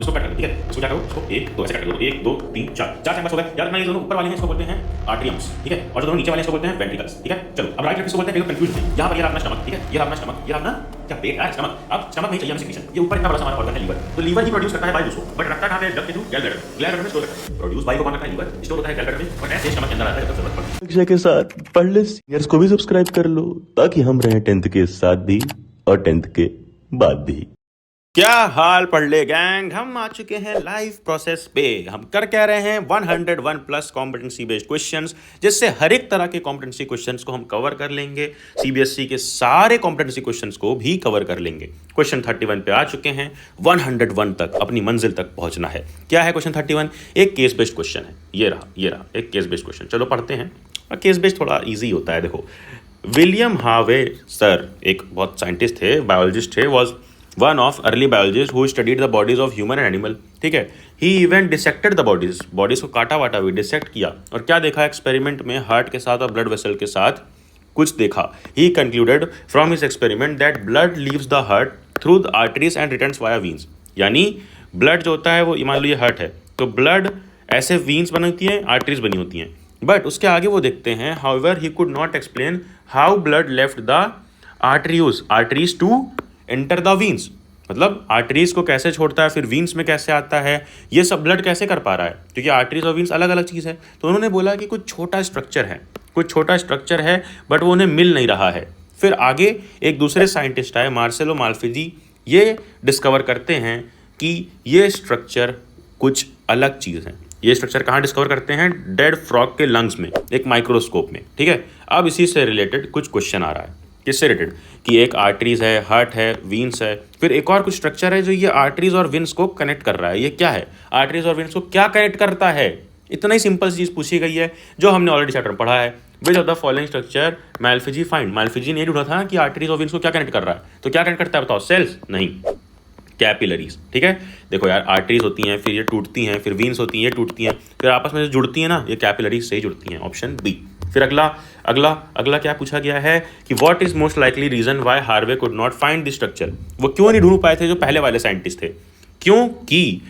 इसको कट कर दो, ठीक है। इसको क्या करो, इसको 1 2 ऐसे कट कर दो, 1 2 3 4 4 चैम्बर्स हो गए। याद रखना ये दोनों ऊपर वाले हैं इसको बोलते हैं आर्टरियम्स, ठीक है, और जो दोनों नीचे वाले हैं इसको बोलते हैं वेंट्रिकल्स, ठीक है। चलो अब राइट लेफ्ट इसको बोलते हैं, कई लोग कंफ्यूज हैं। यहाँ पर ये रहा अपना स्टमक, ठीक है, ये रहा अपना स्टमक, ये रहा अपना क्या पेट है, स्टमक। अब स्टमक नहीं चाहिए हमें सिक्रीशन, ये ऊपर इतना बड़ा सा हमारा ऑर्गन है लीवर, तो लीवर ही प्रोड्यूस करता है बाइल को, बट रखता कहाँ पे, जब के थ्रू गैल ब्लैडर, गैल ब्लैडर में स्टोर करता है। प्रोड्यूस बाइल को कौन करता है, लीवर, स्टोर होता है गैल ब्लैडर में, और ऐसे स्टमक के अंदर आता है जब तक जरूरत पड़ती है। शिक्षा के साथ पढ़ले सीनियर्स को भी सब्सक्राइब कर लो ताकि हम रहें 10th के साथ भी और 10th के बाद भी। क्या हाल पढ़ले गैंग, हम आ चुके हैं लाइव प्रोसेस पे। हम कर क्या रहे हैं 101 प्लस कॉम्पिटेंसी बेस्ड क्वेश्चंस, जिससे हर एक तरह के कॉम्पिटेंसी क्वेश्चंस को हम कवर कर लेंगे। सीबीएसई के सारे कॉम्पिटेंसी क्वेश्चंस को भी कवर कर लेंगे। क्वेश्चन 31 पे आ चुके हैं, 101 तक अपनी मंजिल तक पहुंचना है। क्या है क्वेश्चन 31? एक केस बेस्ड क्वेश्चन है। ये रहा एक केस बेस्ड क्वेश्चन। चलो पढ़ते हैं। और केस बेस्ड थोड़ा ईजी होता है। देखो, विलियम हार्वे सर एक बहुत साइंटिस्ट थे, बायोलॉजिस्ट थे, was one of early biologist who studied the bodies of human and animal, ठीक है। ही इवन डिसेक्टेड द बॉडीज को काटा वाटा भी डिसेक्ट किया, और क्या देखा एक्सपेरिमेंट में, हार्ट के साथ और ब्लड वेसल के साथ कुछ देखा। He concluded from his experiment that blood leaves the heart through the arteries and returns via veins. यानी ब्लड जो होता है वो, मान लो ये हार्ट है, तो ब्लड ऐसे वीन्स बनी होती हैं, आर्टरीज बनी होती हैं, बट उसके आगे वो देखते हैं, however he could not explain how blood left the arteries to enter the veins. मतलब आर्टरीज को कैसे छोड़ता है, फिर वीन्स में कैसे आता है, ये सब ब्लड कैसे कर पा रहा है, क्योंकि आर्टरीज और वीन्स अलग अलग चीज़ है। तो उन्होंने बोला कि कुछ छोटा स्ट्रक्चर है, बट वो उन्हें मिल नहीं रहा है। फिर आगे एक दूसरे साइंटिस्ट आए, मार्सेलो माल्फिजी, ये डिस्कवर करते हैं कि ये स्ट्रक्चर कुछ अलग चीज़ है। ये स्ट्रक्चर कहाँ डिस्कवर करते हैं? डेड फ्रॉग के लंग्स में, एक माइक्रोस्कोप में, ठीक है। अब इसी से रिलेटेड कुछ क्वेश्चन आ रहा है। किससे रिलेटेड? कि एक आर्टरीज है, हार्ट है, वीन्स है, फिर एक और कुछ स्ट्रक्चर है जो ये आर्टरीज और वीन्स को कनेक्ट कर रहा है। ये क्या है? आर्टरीज और वीन्स को क्या कनेक्ट करता है? इतना ही सिंपल चीज़ पूछी गई है जो हमने ऑलरेडी चैप्टर में पढ़ा है। Which of the following structure Malpighi find? Malpighi ने ढूंढा था कि आर्टरीज और वीन्स को क्या कनेक्ट कर रहा है। तो क्या कनेक्ट करता है बताओ? सेल्स? नहीं, कैपिलरीज, ठीक है। देखो यार, आर्टरीज होती हैं, फिर ये टूटती हैं, फिर वीन्स होती हैं, ये टूटती हैं, फिर आपस में जो जुड़ती हैं ना, ये कैपिलरीज से ही जुड़ती हैं। Option B. फिर अगला क्या पूछा गया है कि what is most likely reason why Harvey could not find this structure? वो क्यों नहीं ढूंढ पाए थे जो पहले वाले साइंटिस्ट थे? क्योंकि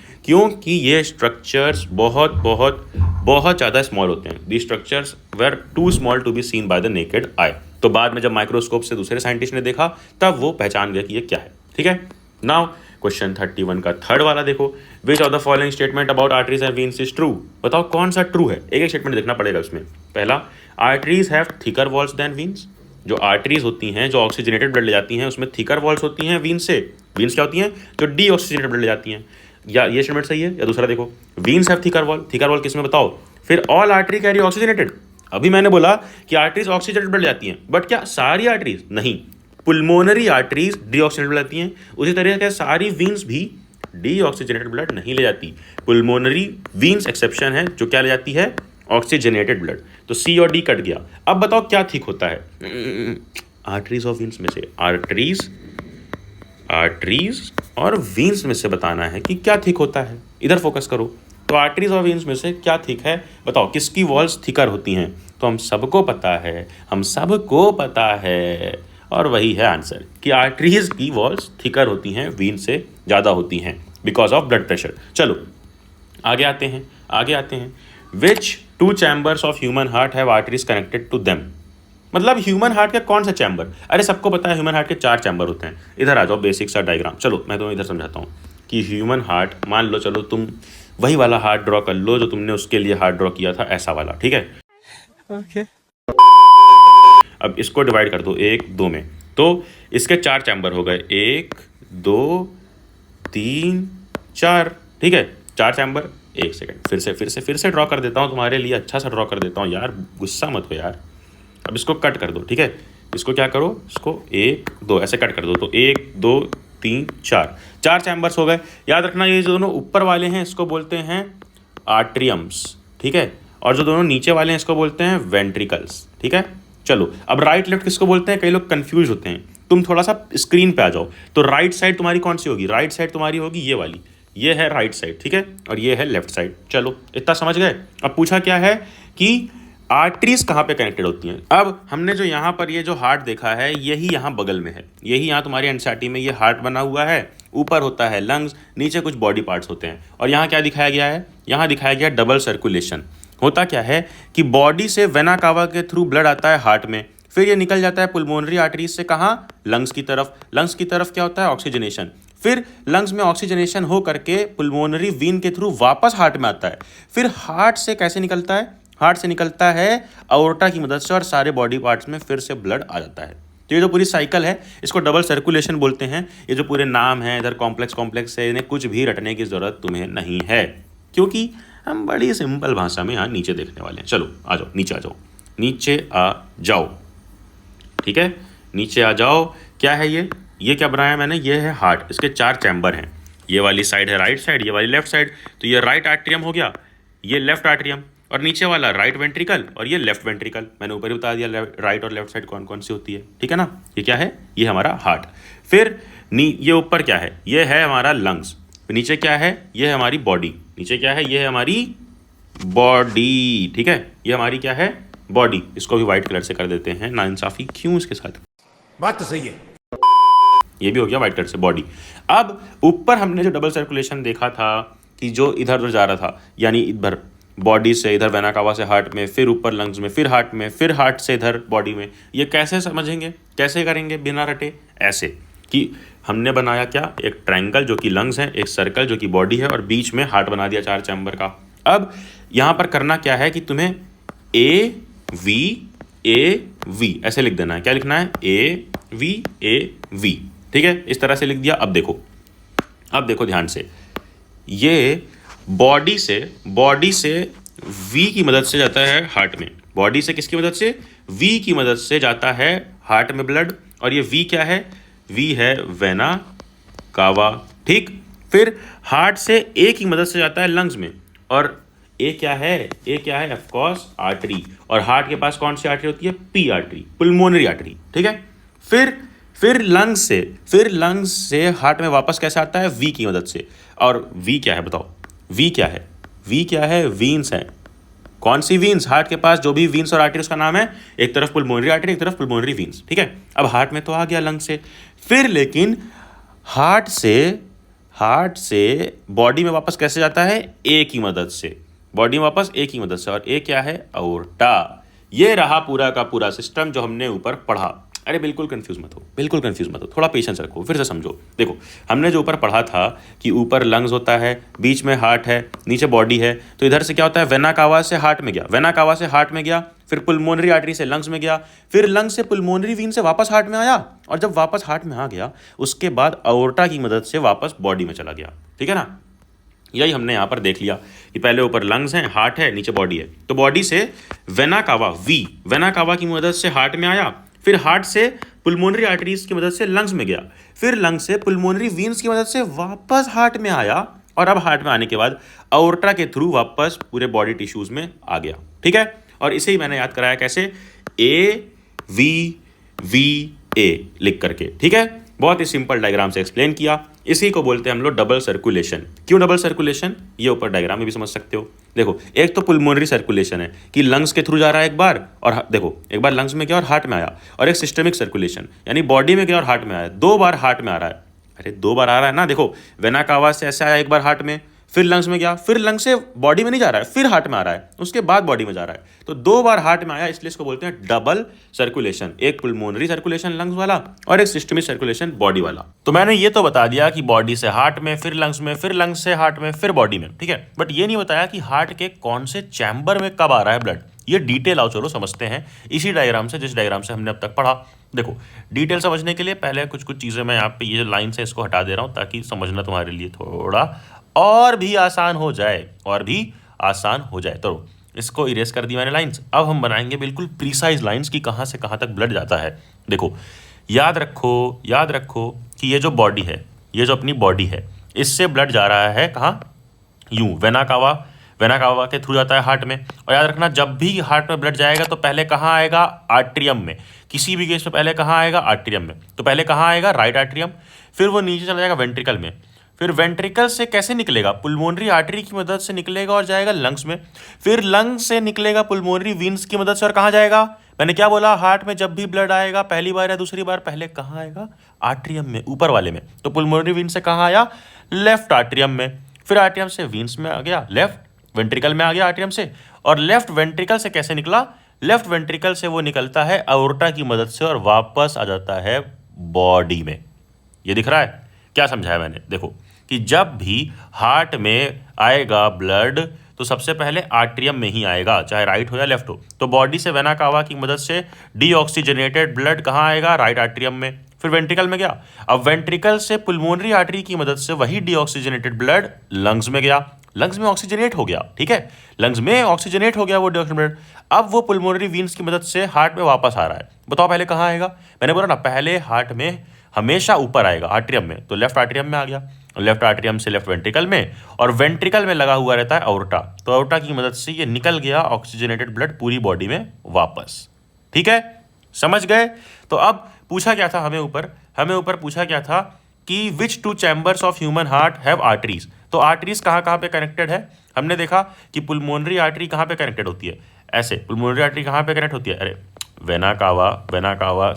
ये स्ट्रक्चर्स बहुत ज़्यादा स्मॉल होते हैं। The structures were too small to be seen by the naked eye. तो बाद में जब माइक्रोस्कोप से दूसरे साइंटिस्ट ने देखा, तब वो पहचान गए कि ये क्या है, ठीक है। नाउ क्वेश्चन 31 का थर्ड वाला देखो, which of the following statement about arteries and veins is true? बताओ कौन सा ट्रू है। एक स्टेटमेंट देखना पड़ेगा उसमें। पहला, arteries have thicker walls than veins. जो आर्टरीज होती हैं, जो ऑक्सीजनेटेड ब्लड ले जाती हैं, उसमें थिकर वॉल्स होती हैं वीन्स से। वीन्स क्या होती हैं? जो डी ऑक्सीजनेटेड ब्लड ले जाती हैं। या ये स्टेटमेंट सही है, या दूसरा देखो, वीन्स हैव थिकर वॉल किसमें बताओ? फिर ऑल आर्टरी कैरी ऑक्सीजनेटेड। अभी मैंने बोला कि आर्टरीज ऑक्सीजनेटेड ब्लड जाती हैं, बट क्या सारी आर्टरीज? नहीं, पुल्मोनरी आर्टरीज डीऑक्सीजनेटेड ब्लड जाती हैं। उसी तरह से सारी वीन्स भी डीऑक्सीजनेटेड ब्लड नहीं ले जाती। पुल्मोनरी वीन्स एक्सेप्शन है, जो क्या ले जाती है? Oxygenated blood. तो सी और डी कट गया। अब बताओ क्या ठीक होता है? आर्टरीज और वीन्स में से, आर्टरीज और वीन्स में से बताना है कि क्या ठीक होता है। इधर फोकस करो। तो आर्टरीज और वीन्स में से क्या ठीक है बताओ? किसकी वॉल्स थिकर होती हैं? तो हम सबको पता है, और वही है आंसर कि आर्टरीज की वॉल्स थिकर होती हैं, वीन से ज़्यादा होती हैं, बिकॉज ऑफ ब्लड प्रेशर। चलो आगे आते हैं। Which two chambers of human heart have arteries connected to them? मतलब ह्यूमन हार्ट का कौन सा चैम्बर? अरे सबको पता है ह्यूमन हार्ट के 4 चैम्बर होते हैं। इधर आ जाओ, बेसिक सा डायग्राम। चलो मैं तुम्हें इधर समझाता हूँ कि ह्यूमन हार्ट, मान लो, चलो तुम वही वाला हार्ट ड्रॉ कर लो जो तुमने उसके लिए हार्ट ड्रॉ किया था, ऐसा वाला, ठीक है। ओके। अब इसको डिवाइड कर दो 1 2 में, तो इसके 4 चैम्बर हो गए, 1 2 3 4, ठीक है। 4 चैम्बर। एक सेकंड, फिर से ड्रॉ कर देता हूँ तुम्हारे लिए, अच्छा सा ड्रॉ कर देता हूँ यार, गुस्सा मत हो यार। अब इसको कट कर दो, ठीक है। इसको क्या करो, इसको 1 2 ऐसे कट कर दो। तो 1 2 3 4 चैम्बर्स हो गए। याद रखना, ये जो दोनों ऊपर वाले हैं इसको बोलते हैं आर्ट्रियम्स, ठीक है, और जो दोनों नीचे वाले हैं इसको बोलते हैं वेंट्रिकल्स, ठीक है। चलो अब राइट लेफ्ट किसको बोलते हैं? कई लोग कंफ्यूज होते हैं। तुम थोड़ा सा स्क्रीन पे आ जाओ। तो राइट साइड तुम्हारी कौन सी होगी? राइट साइड तुम्हारी होगी ये वाली, ये है राइट साइड, ठीक है, और ये है लेफ्ट साइड। चलो इतना समझ गए। अब पूछा क्या है कि आर्टरीज कहाँ पे कनेक्टेड होती हैं। अब हमने जो यहाँ पर ये जो हार्ट देखा है, यही यहाँ बगल में है, यही यहाँ तुम्हारे एनसीईआरटी में ये हार्ट बना हुआ है, ऊपर होता है लंग्स, नीचे कुछ बॉडी पार्ट्स होते हैं। और यहाँ क्या दिखाया गया है, यहाँ दिखाया गया डबल सर्कुलेशन। होता क्या है कि बॉडी से वेना कावा के थ्रू ब्लड आता है हार्ट में, फिर ये निकल जाता है पुल्मोनरी आर्टरीज से कहाँ, लंग्स की तरफ। लंग्स की तरफ क्या होता है, ऑक्सीजनेशन, फिर लंग्स में ऑक्सीजनेशन हो करके पुल्मोनरी वीन के थ्रू वापस हार्ट में आता है। फिर हार्ट से कैसे निकलता है, हार्ट से निकलता है अओर्टा की मदद से, और सारे बॉडी पार्ट्स में फिर से ब्लड आ जाता है। तो ये जो पूरी साइकिल है इसको डबल सर्कुलेशन बोलते हैं। ये जो पूरे नाम है इधर कॉम्प्लेक्स है, इन्हें कुछ भी रटने की ज़रूरत तुम्हें नहीं है, क्योंकि हम बड़ी सिंपल भाषा में यहाँ नीचे देखने वाले हैं। चलो आ जाओ, नीचे आ जाओ, नीचे आ जाओ, ठीक है, नीचे आ जाओ। क्या है ये क्या बनाया मैंने, ये है हार्ट, इसके 4 चैम्बर हैं। ये वाली साइड है राइट साइड, ये वाली लेफ्ट साइड। तो ये राइट आर्ट्रियम हो गया, ये लेफ्ट आर्ट्रियम, और नीचे वाला राइट वेंट्रिकल और ये लेफ्ट वेंट्रिकल। मैंने ऊपर ही बता दिया राइट और लेफ्ट साइड कौन कौन सी होती है, ठीक है ना। ये क्या है, ये हमारा हार्ट। फिर ये ऊपर क्या है, ये है हमारा लंग्स। नीचे क्या है, ये है हमारी बॉडी। नीचे क्या है, ये है हमारी बॉडी, ठीक है, ये हमारी क्या है, बॉडी। इसको भी व्हाइट कलर से कर देते हैं, नाइंसाफी क्यों इसके साथ, बात तो सही है। ये भी हो गया व्हाइट कलर से बॉडी। अब ऊपर हमने जो डबल सर्कुलेशन देखा था कि जो इधर उधर जा रहा था, यानी इधर बॉडी से इधर वेना कावा से हार्ट में, फिर ऊपर लंग्स में, फिर हार्ट में, फिर हार्ट से इधर बॉडी में, ये कैसे समझेंगे, कैसे करेंगे बिना रटे, ऐसे कि हमने बनाया क्या, एक ट्रायंगल जो कि लंग्स है, एक सर्कल जो कि बॉडी है, और बीच में हार्ट बना दिया 4 चैम्बर का। अब यहाँ पर करना क्या है कि तुम्हें ए वी ऐसे लिख देना है। क्या लिखना है, ए वी, ठीक है, इस तरह से लिख दिया। अब देखो ध्यान से, ये बॉडी से वी की मदद से जाता है हार्ट में। बॉडी से किसकी मदद से, वी की मदद से जाता है हार्ट में ब्लड, और ये वी क्या है, वी है वेना कावा, ठीक। फिर हार्ट से ए की मदद से जाता है लंग्स में, और ए क्या है ऑफ कोर्स आर्टरी, और हार्ट के पास कौन सी आर्टरी होती है, पी आर्टरी, पुल्मोनरी आर्टरी, ठीक है। फिर लंग्स से हार्ट में वापस कैसे आता है, वी की मदद से। और वी क्या है बताओ, वी क्या है, वीन्स है। कौन सी वीन्स, हार्ट के पास जो भी वीन्स और आर्टरी उसका नाम है, एक तरफ पुल्मोनरी आर्टरी, एक तरफ पुल्मोनरी वीन्स, ठीक है। अब हार्ट में तो आ गया लंग से, फिर लेकिन हार्ट से बॉडी में वापस कैसे जाता है, ए की मदद से, बॉडी में वापस ए की मदद से, और ए क्या है, अओर्टा। ये रहा पूरा का पूरा सिस्टम जो हमने ऊपर पढ़ा। अरे बिल्कुल कंफ्यूज मत हो, थोड़ा पेशेंस रखो, फिर से समझो। देखो हमने जो ऊपर पढ़ा था कि ऊपर लंग्स होता है, बीच में हार्ट है, नीचे बॉडी है। तो इधर से क्या होता है, वेना कावा से हार्ट में गया, फिर पुल्मोनरी आर्टरी से लंग्स में गया, फिर लंग्स से पुल्मोनरी वीन से वापस हार्ट में आया, और जब वापस हार्ट में आ गया उसके बाद अओर्टा की मदद से वापस बॉडी में चला गया, ठीक है ना। यही हमने यहाँ पर देख लिया कि पहले ऊपर लंग्स हैं, हार्ट है, नीचे बॉडी है। तो बॉडी से वेना कावा की मदद से हार्ट में आया, फिर हार्ट से पुल्मोनरी आर्टरीज की मदद से लंग्स में गया, फिर लंग्स से पुल्मोनरी वीन्स की मदद से वापस हार्ट में आया, और अब हार्ट में आने के बाद अओर्टा के थ्रू वापस पूरे बॉडी टिश्यूज में आ गया, ठीक है। और इसे ही मैंने याद कराया कैसे, ए लिख करके, ठीक है। बहुत ही सिंपल डायग्राम से एक्सप्लेन किया। इसी को बोलते हैं हम लोग डबल सर्कुलेशन। क्यों डबल सर्कुलेशन, ये ऊपर डायग्राम में भी समझ सकते हो। देखो एक तो पुल्मोनरी सर्कुलेशन है कि लंग्स के थ्रू जा रहा है एक बार, और देखो एक बार लंग्स में गया और हार्ट में आया, और एक सिस्टमिक सर्कुलेशन यानी बॉडी में गया और हार्ट में आया, 2 बार हार्ट में आ रहा है। अरे 2 बार आ रहा है ना, देखो वेना कावा से ऐसे आया एक बार हार्ट में, फिर लंग्स में गया, फिर लंग्स से बॉडी में नहीं जा रहा है, फिर हार्ट में आ रहा है, उसके बाद बॉडी में जा रहा है। तो 2 बार हार्ट में आया, इसलिए इसको बोलते हैं डबल सर्कुलेशन। एक पुल्मोनरी सर्कुलेशन लंग्स वाला और एक सिस्टमिक सर्कुलेशन बॉडी वाला। तो मैंने ये तो बता दिया कि बॉडी से हार्ट में, फिर लंग्स में, फिर लंग्स से हार्ट में, फिर बॉडी में, ठीक है। बट ये नहीं बताया कि हार्ट के कौन से चैम्बर में कब आ रहा है ब्लड। ये डिटेल आओ चलो समझते हैं इसी डायग्राम से, जिस डायग्राम से हमने अब तक पढ़ा। देखो डिटेल समझने के लिए पहले कुछ चीज़ें मैं यहाँ पे ये जो लाइन से इसको हटा दे रहा हूँ, ताकि समझना तुम्हारे लिए थोड़ा और भी आसान हो जाए। तो इसको इरेज कर दी मैंने लाइंस। अब हम बनाएंगे बिल्कुल प्रीसाइज लाइंस कि कहाँ से कहाँ तक ब्लड जाता है। देखो याद रखो कि ये जो बॉडी है, ये जो अपनी बॉडी है, इससे ब्लड जा रहा है कहाँ, यूं वेना कावा के थ्रू जाता है हार्ट में। और याद रखना जब भी हार्ट में ब्लड जाएगा तो पहले कहाँ आएगा, आर्ट्रियम में। किसी भी केस में पहले कहाँ आएगा, आर्ट्रियम में। तो पहले कहाँ आएगा, राइट आर्ट्रियम, फिर वो नीचे चला जाएगा वेंट्रिकल में, फिर वेंट्रिकल से कैसे निकलेगा, पुल्मोनरी आर्टरी की मदद से निकलेगा और जाएगा लंग्स में, फिर लंग्स से निकलेगा पुल्मोनरी वीन्स की मदद से और कहाँ जाएगा, मैंने क्या बोला, हार्ट में जब भी ब्लड आएगा पहली बार या दूसरी बार पहले कहाँ आएगा, आर्ट्रियम में, ऊपर वाले में। तो पुल्मोनरी वीन से कहाँ आया, लेफ्ट आर्ट्रियम में, फिर आर्ट्रियम से वीन्स में आ गया, लेफ्ट वेंट्रिकल में आ गया आर्ट्रियम से, और लेफ्ट वेंट्रिकल से कैसे निकला, लेफ्ट वेंट्रिकल से वो निकलता है अओर्टा की मदद से और वापस आ जाता है बॉडी में। ये दिख रहा है, क्या समझाया मैंने, देखो कि जब भी हार्ट में आएगा ब्लड तो सबसे पहले आर्ट्रियम में ही आएगा, चाहे राइट हो या लेफ्ट हो। तो बॉडी से वेना कावा की मदद से डीऑक्सीजनेटेड ब्लड कहाँ आएगा, राइट आर्ट्रियम में, फिर वेंट्रिकल में गया। अब वेंट्रिकल से पुल्मोनरी आर्टरी की मदद से वही डीऑक्सीजनेटेड ब्लड लंग्स में गया, लंग्स में ऑक्सीजनेट हो गया, ठीक है, लंग्स में ऑक्सीजनेट हो गया वो डीऑक्सीजनेटेड ब्लड। अब वो पुल्मोनरी वीन्स की मदद से हार्ट में वापस आ रहा है। बताओ पहले कहाँ आएगा, मैंने बोला ना पहले हार्ट में हमेशा ऊपर आएगा आर्ट्रियम में, तो लेफ्ट आर्ट्रियम में आ गया, लेफ्ट आर्ट्रियम से लेफ्ट वेंट्रिकल में, और वेंट्रिकल में लगा हुआ रहता है अओर्टा, तो अओर्टा की मदद से ये निकल गया ऑक्सीजनेटेड ब्लड पूरी बॉडी में वापस। ठीक है, समझ गए। तो अब पूछा क्या था हमें ऊपर पूछा क्या था कि which two chambers of human heart have arteries. तो आर्टरीज कहाँ पे कनेक्टेड है, हमने देखा कि पुल्मोनरी आर्टरी कहाँ पे कनेक्टेड होती है, ऐसे पुल्मोनरी आर्टरी कहाँ पे कनेक्ट होती है, अरे वेना कावा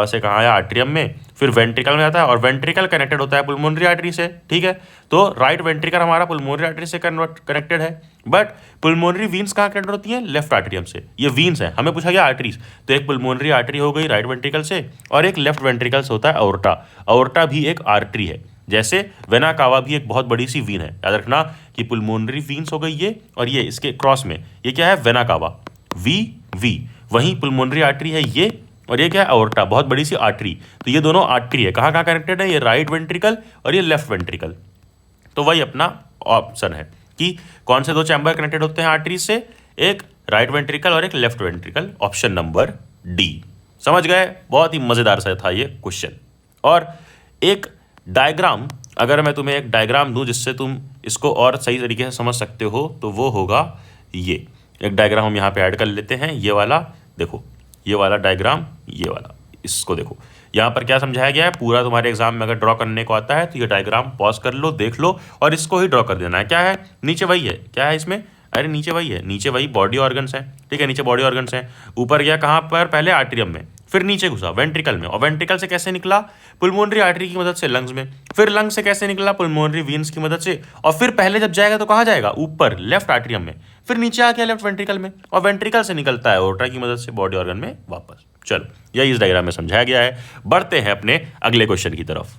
से कहाँ आया, आर्ट्रियम में, फिर वेंट्रिकल में जाता है और वेंट्रिकल कनेक्टेड होता है पुल्मोनरी आर्टरी से। ठीक है, तो राइट वेंट्रिकल हमारा पुल्मोनरी आर्टरी से कनेक्टेड है, बट पुल्मोनरी वीन्स कहाँ कनेक्टेड होती हैं, लेफ्ट आर्ट्रियम से। ये वीन्स है, हमें पूछा गया आर्टरीज, तो एक पुल्मोनरी आर्टरी हो गई राइट वेंट्रिकल से, और एक लेफ्ट वेंट्रिकल से होता है अओर्टा। अओर्टा भी एक आर्टरी है, जैसे वेना कावा भी एक बहुत बड़ी सी वीन है। याद रखना कि पुल्मोनरी वीन्स हो गई ये, और ये इसके क्रॉस में ये क्या है, वेना कावा, वी वहीं पुल्मोनरी आर्टरी है ये, और ये क्या है, अओर्टा, बहुत बड़ी सी आर्टरी। तो ये दोनों आर्टरी है, कहाँ कनेक्टेड है, ये राइट वेंट्रिकल और ये लेफ्ट वेंट्रिकल। तो वही अपना ऑप्शन है कि कौन से दो चैम्बर कनेक्टेड होते हैं आर्टरीज से, एक राइट वेंट्रिकल और एक left ventricle, option number D. समझ गए, बहुत ही मजेदार सा था ये क्वेश्चन। और एक डायग्राम, अगर मैं तुम्हें एक डायग्राम दूं जिससे तुम इसको और सही तरीके से समझ सकते हो, तो वो होगा ये एक डायग्राम हम यहाँ पे ऐड कर लेते हैं, ये वाला देखो, ये वाला डायग्राम, ये वाला, इसको देखो, यहाँ पर क्या समझाया गया है पूरा। तुम्हारे एग्जाम में अगर ड्रॉ करने को आता है तो ये डायग्राम पॉज कर लो, देख लो, और इसको ही ड्रॉ कर देना है। क्या है, नीचे वही है, क्या है इसमें, अरे नीचे वही है, नीचे वही बॉडी ऑर्गन्स हैं, ठीक है, नीचे बॉडी ऑर्गन्स हैं, ऊपर गया कहाँ पर, पहले आर्ट्रियम में, फिर नीचे घुसा वेंट्रिकल में, और वेंट्रिकल से कैसे निकला, पुल्मोनरी आर्टरी की मदद से लंग्स में, फिर लंग्स से कैसे निकला, पुल्मोनरी वीन्स की मदद से, और फिर पहले जब जाएगा तो कहाँ जाएगा, ऊपर लेफ्ट आर्ट्रियम में, फिर नीचे आ गया लेफ्ट वेंट्रिकल में, और वेंट्रिकल से निकलता है अओर्टा की मदद से बॉडी ऑर्गन में वापस। चलो, यही इस डायग्राम में समझाया गया है। बढ़ते हैं अपने अगले क्वेश्चन की तरफ।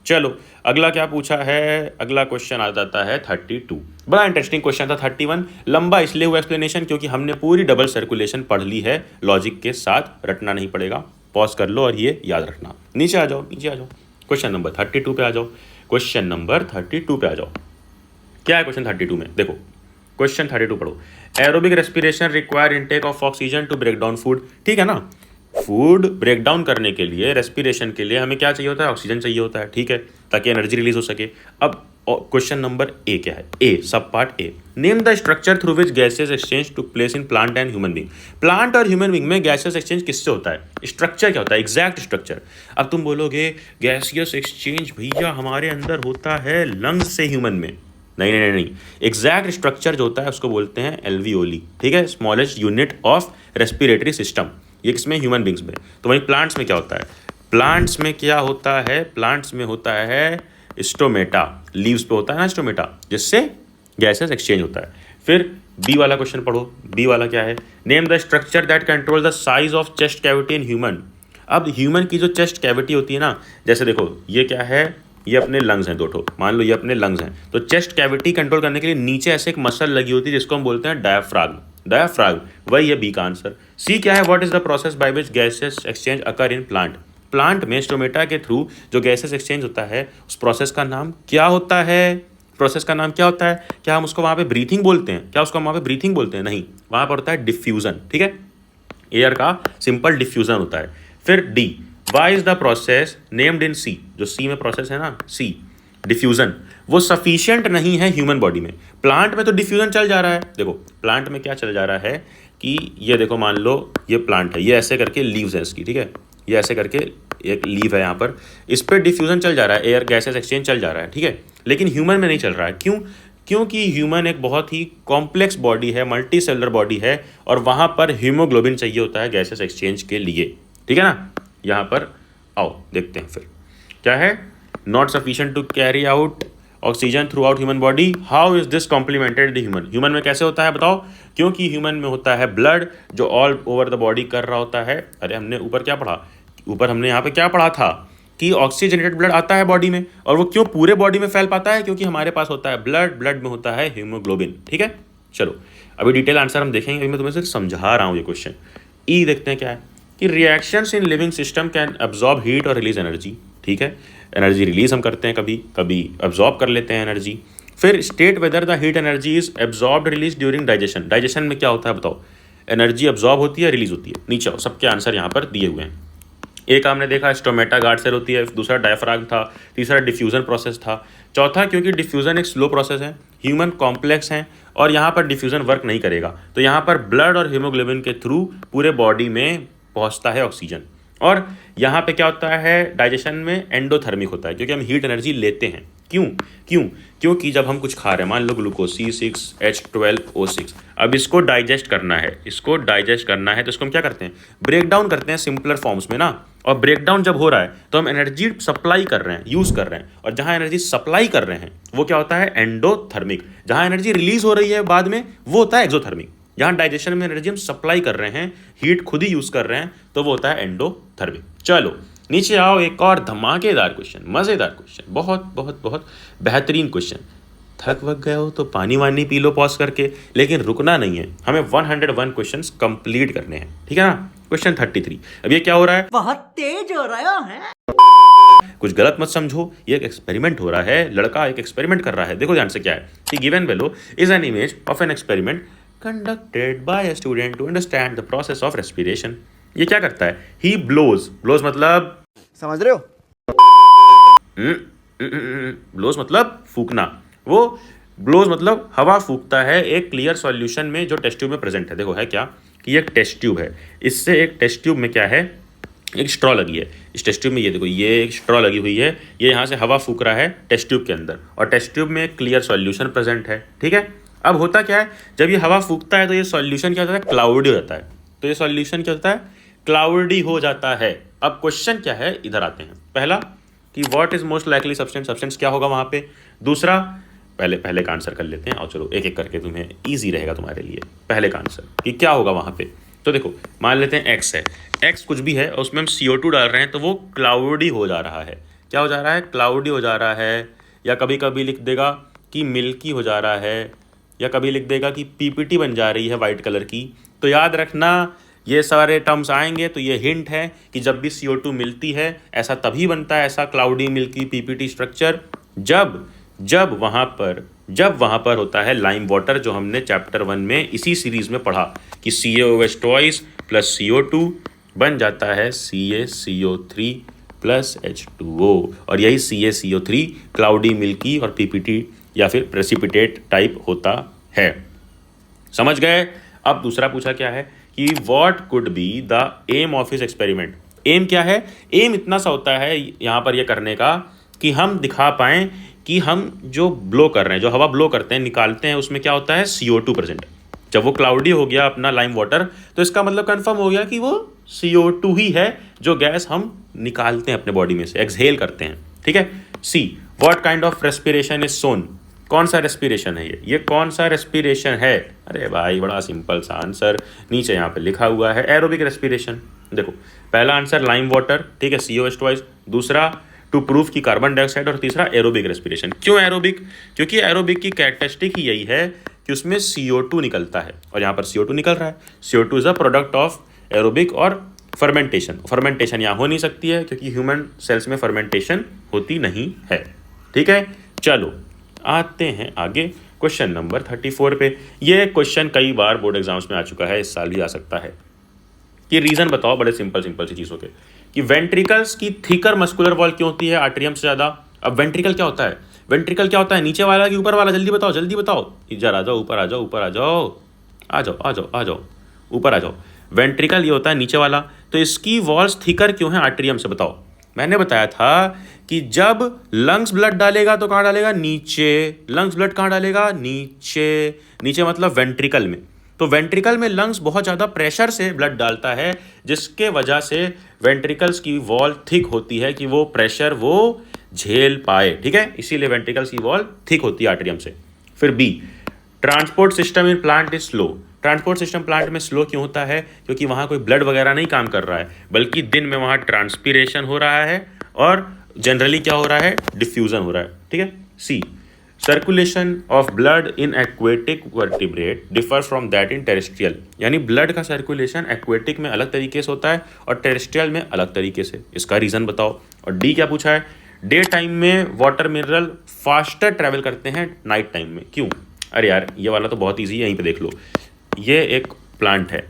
चलो, अगला क्या पूछा है, अगला क्वेश्चन आ जाता है 32। बड़ा इंटरेस्टिंग क्वेश्चन था 31, लंबा इसलिए हुआ एक्सप्लेनेशन क्योंकि हमने पूरी डबल सर्कुलेशन पढ़ ली है, लॉजिक के साथ, रटना नहीं पड़ेगा, पॉज कर लो और ये याद रखना। नीचे आ जाओ, क्वेश्चन नंबर 32 पे आ जाओ, क्वेश्चन नंबर 32 पे आ जाओ। क्या है क्वेश्चन 32 में, देखो क्वेश्चन 32 पढ़ो, aerobic respiration require intake of oxygen to break down food. ठीक है ना, फूड ब्रेक डाउन करने के लिए, रेस्पिरेशन के लिए हमें क्या चाहिए होता है, ऑक्सीजन चाहिए होता है, ठीक है, ताकि एनर्जी रिलीज हो सके। अब क्वेश्चन नंबर ए क्या है, A sub part A, name the structure through which gases exchange to place in plant and human being. Plant और ह्यूमन बीइंग में गैसेस एक्सचेंज किससे होता है, स्ट्रक्चर क्या होता है, एग्जैक्ट स्ट्रक्चर। अब तुम बोलोगे गैसियस एक्सचेंज भैया हमारे अंदर होता है लंग्स से ह्यूमन में, नहीं, एग्जैक्ट स्ट्रक्चर जो होता है उसको बोलते हैं एल्वियोली, ठीक है, smallest unit of respiratory system, ये किसमें, ह्यूमन बींग्स में। तो वहीं प्लांट्स में क्या होता है, प्लांट्स में क्या होता है, प्लांट्स में होता है स्टोमेटा, लीव्स पे होता है ना स्टोमेटा, जिससे गैसेस एक्सचेंज होता है। फिर बी वाला क्वेश्चन पढ़ो, बी वाला क्या है, name the structure that control the size of chest cavity in human. अब ह्यूमन की जो चेस्ट कैविटी होती है ना, जैसे देखो ये क्या है, ये अपने लंग्स हैं दो ठो, मान लो ये अपने लंग्स हैं, तो चेस्ट कैविटी कंट्रोल करने के लिए नीचे ऐसे एक मसल लगी होती है जिसको हम बोलते हैं डायाफ्राग्म, वही है बी का आंसर। सी क्या है, what is the process by which gases exchange occur in plant में स्टोमेटा के थ्रू जो गैसेस एक्सचेंज होता है, उस प्रोसेस का नाम क्या होता है, क्या हम उसको वहाँ पे ब्रीथिंग बोलते हैं, नहीं, वहाँ पर होता है डिफ्यूजन, ठीक है, एयर का सिंपल डिफ्यूजन होता है। फिर D, Y is the process named in C, जो सी में प्रोसेस है ना, सी डिफ्यूजन, वो सफिशिएंट नहीं है ह्यूमन बॉडी में। प्लांट में तो डिफ्यूजन चल जा रहा है, देखो प्लांट में क्या चल जा रहा है कि ये देखो मान लो ये प्लांट है, ये ऐसे करके लीव्स है इसकी, ठीक है, ये ऐसे करके एक लीव है यहाँ पर, इस पर डिफ्यूजन चल जा रहा है, एयर गैसेस एक्सचेंज चल जा रहा है, ठीक है, लेकिन ह्यूमन में नहीं चल रहा है। क्यों, क्योंकि ह्यूमन एक बहुत ही कॉम्प्लेक्स बॉडी है, मल्टी सेलुलर बॉडी है, और वहाँ पर हीमोग्लोबिन चाहिए होता है गैसेस एक्सचेंज के लिए। ठीक है ना। यहाँ पर आओ देखते हैं फिर क्या है। Not sufficient to carry out oxygen throughout human body, how is this complemented the human. Human में कैसे होता है बताओ। क्योंकि ह्यूमन में होता है ब्लड जो ऑल ओवर द बॉडी कर रहा होता है। अरे हमने ऊपर क्या पढ़ा, ऊपर हमने यहाँ पे क्या पढ़ा था कि ऑक्सीजनेटेड ब्लड आता है बॉडी में, और वो क्यों पूरे बॉडी में फैल पाता है, क्योंकि हमारे पास होता है ब्लड, ब्लड में होता है हीमोग्लोबिन। ठीक है, चलो अभी डिटेल आंसर हम देखेंगे, अभी मैं तुम्हें सिर्फ समझा रहा हूँ ये क्वेश्चन। ई देखते हैं क्या है कि reactions in living system can absorb heat और रिलीज एनर्जी। ठीक है, एनर्जी रिलीज हम करते हैं, कभी कभी अब्जॉर्ब कर लेते हैं एनर्जी। फिर state whether the heat energy is absorbed release during digestion. Digestion में क्या होता है बताओ, एनर्जी अब्जॉर्ब होती है, रिलीज होती है। नीचे आओ, सबके आंसर यहाँ पर दिए हुए हैं। एक हमने देखा स्टोमेटा गार्ड सेल होती है, दूसरा डायफ्राम था, तीसरा डिफ्यूजन प्रोसेस था, चौथा क्योंकि डिफ्यूजन एक स्लो प्रोसेस है, ह्यूमन कॉम्प्लेक्स है और यहाँ पर डिफ्यूजन वर्क नहीं करेगा, तो यहाँ पर ब्लड और हीमोग्लोबिन के थ्रू पूरे बॉडी में पहुँचता है ऑक्सीजन। और यहाँ पे क्या होता है, डाइजेशन में एंडोथर्मिक होता है, क्योंकि हम हीट एनर्जी लेते हैं। क्योंकि जब हम कुछ खा रहे हैं, मान लो ग्लूकोज C6H12O6, अब इसको डाइजेस्ट करना है, तो इसको हम क्या करते हैं, ब्रेक डाउन करते हैं सिंपलर फॉर्म्स में ना। और ब्रेक डाउन जब हो रहा है तो हम एनर्जी सप्लाई कर रहे हैं, यूज़ कर रहे हैं, और जहाँ एनर्जी सप्लाई कर रहे हैं वो क्या होता है, एंडोथर्मिक। जहाँ एनर्जी रिलीज हो रही है बाद में वो होता है एक्सोथर्मिक। जहाँ डाइजेशन में एनर्जी हम सप्लाई कर रहे हैं, हीट खुद ही यूज़ कर रहे हैं, तो वो होता है एंडोथर्मिक। चलो नीचे आओ, एक और धमाकेदार क्वेश्चन, मज़ेदार क्वेश्चन, बहुत बहुत बहुत बेहतरीन क्वेश्चन। थक वक गए हो तो पानी वानी पी लो पॉज करके, लेकिन रुकना नहीं है, हमें 101 क्वेश्चंस कंप्लीट करने हैं। ठीक है ना। क्वेश्चन 33। अब ये क्या हो रहा है, बहुत तेज हो रहा है। कुछ गलत मत समझो, ये एक एक्सपेरिमेंट हो रहा है, लड़का एक एक्सपेरिमेंट कर रहा है। देखो ध्यान से क्या है कि given below is an image of an experiment conducted by a student to understand the process of respiration. ये क्या करता है, ही ब्लोज, ब्लोज मतलब समझ रहे हो? ब्लोज मतलब फूकना, वो ब्लोज मतलब हवा फूकता है एक क्लियर सॉल्यूशन में जो टेस्ट ट्यूब में प्रेजेंट है। देखो है क्या कि ये एक टेस्ट ट्यूब है, इससे एक टेस्ट ट्यूब में क्या है, एक स्ट्रॉ लगी है। इस टेस्ट ट्यूब में ये देखो, ये एक स्ट्रॉ लगी हुई है, ये यहाँ से हवा फूक रहा है टेस्ट ट्यूब के अंदर, और टेस्ट ट्यूब में एक क्लियर सॉल्यूशन प्रेजेंट है। ठीक है, अब होता क्या है, जब ये हवा फूकता है तो ये सॉल्यूशन क्या होता है, क्लाउडी हो जाता है। तो ये सॉल्यूशन क्या होता है, क्लाउडी हो जाता है। अब क्वेश्चन क्या है, इधर आते हैं। पहला कि what is most likely substance, substance क्या होगा वहाँ पे। दूसरा, पहले का आंसर कर लेते हैं, और चलो एक एक करके, तुम्हें ईजी रहेगा तुम्हारे लिए। पहले का आंसर कि क्या होगा वहाँ पे, तो देखो मान लेते हैं एक्स है, एक्स कुछ भी है और उसमें हम CO2 डाल रहे हैं, तो वो क्लाउडी हो जा रहा है। क्या हो जा रहा है, क्लाउडी हो जा रहा है। या कभी कभी लिख देगा कि मिल्की हो जा रहा है, या कभी लिख देगा कि PPT बन जा रही है वाइट कलर की। तो याद रखना ये सारे टर्म्स आएंगे, तो ये हिंट है कि जब भी CO2 मिलती है ऐसा तभी बनता है, ऐसा क्लाउडी मिल्की PPT स्ट्रक्चर, जब वहाँ पर होता है लाइम वाटर, जो हमने चैप्टर 1 में इसी सीरीज में पढ़ा कि CaOH ट्वाइस प्लस CO2 बन जाता है CaCO3 प्लस H2O, और यही CaCO3 क्लाउडी मिल्की और PPT या फिर प्रेसिपिटेट टाइप होता है। समझ गए। अब दूसरा पूछा क्या है कि what could be the aim of his experiment. Aim क्या है, एम इतना सा होता है यहाँ पर ये करने का कि हम दिखा पाएँ कि हम जो ब्लो कर रहे हैं, जो हवा ब्लो करते हैं, निकालते हैं, उसमें क्या होता है, CO2 प्रेजेंट। जब वो क्लाउडी हो गया अपना लाइम वाटर, तो इसका मतलब कंफर्म हो गया कि वो CO2 ही है जो गैस हम निकालते हैं अपने बॉडी में से, एक्सहेल करते हैं। ठीक है। C, what kind of respiration is shown, कौन सा रेस्पिरेशन है ये कौन सा रेस्पिरेशन है। अरे भाई बड़ा सिंपल सा आंसर, नीचे यहाँ पे लिखा हुआ है एरोबिक रेस्पिरेशन। देखो पहला आंसर लाइम वाटर, ठीक है, COH ट्वाइस, दूसरा टू प्रूफ की कार्बन डाइऑक्साइड, और तीसरा एरोबिक रेस्पिरेशन। क्यों एरोबिक, क्योंकि एरोबिक की कैरेक्टरिस्टिक ही यही है कि उसमें CO2 निकलता है, और यहाँ पर CO2 निकल रहा है। CO2 is a product of aerobic और फर्मेंटेशन यहाँ हो नहीं सकती है, क्योंकि ह्यूमन सेल्स में फर्मेंटेशन होती नहीं है। ठीक है, चलो आते हैं आगे क्वेश्चन नंबर 34 पे। ये क्वेश्चन कई बार बोर्ड एग्जाम्स में आ चुका है, इस साल भी आ सकता है। कि रीज़न बताओ, बड़े सिंपल सी चीज़ों के, कि वेंट्रिकल्स की थिकर मस्कुलर वॉल क्यों होती है आर्टेरियम से ज़्यादा। अब वेंट्रिकल क्या होता है, वेंट्रिकल क्या होता है, नीचे वाला कि ऊपर वाला, जल्दी बताओ। इधर आ जाओ, ऊपर आ जाओ, ऊपर आ जाओ। वेंट्रिकल ये होता है नीचे वाला, तो इसकी वॉल्स थिकर क्यों है आर्टेरियम से, बताओ। मैंने बताया था कि जब लंग्स ब्लड डालेगा तो कहाँ डालेगा, नीचे। लंग्स ब्लड कहाँ डालेगा, नीचे। नीचे मतलब वेंट्रिकल में। तो वेंट्रिकल में लंग्स बहुत ज़्यादा प्रेशर से ब्लड डालता है, जिसके वजह से वेंट्रिकल्स की वॉल थिक होती है कि वो प्रेशर वो झेल पाए, ठीक है। इसीलिए वेंट्रिकल्स की वॉल थिक होती है आर्टरियम से। फिर B, transport system in plant is slow. Transport system plant में स्लो क्यों होता है, क्योंकि वहाँ कोई ब्लड वगैरह नहीं काम कर रहा है, बल्कि दिन में वहाँ ट्रांसपीरेशन हो रहा है और जनरली क्या हो रहा है, डिफ्यूजन हो रहा है, ठीक है। C, circulation of blood in aquatic vertebrate differ from that in terrestrial. यानी ब्लड का सर्कुलेशन एक्वेटिक में अलग तरीके से होता है और टेरेस्ट्रियल में अलग तरीके से। इसका रीज़न बताओ। और डी क्या पूछा है, डे टाइम में वाटर मिनरल फास्टर ट्रैवल करते हैं नाइट टाइम में, क्यों। अरे यार ये वाला तो बहुत ईजी है, यहीं पे देख लो। ये एक प्लांट है,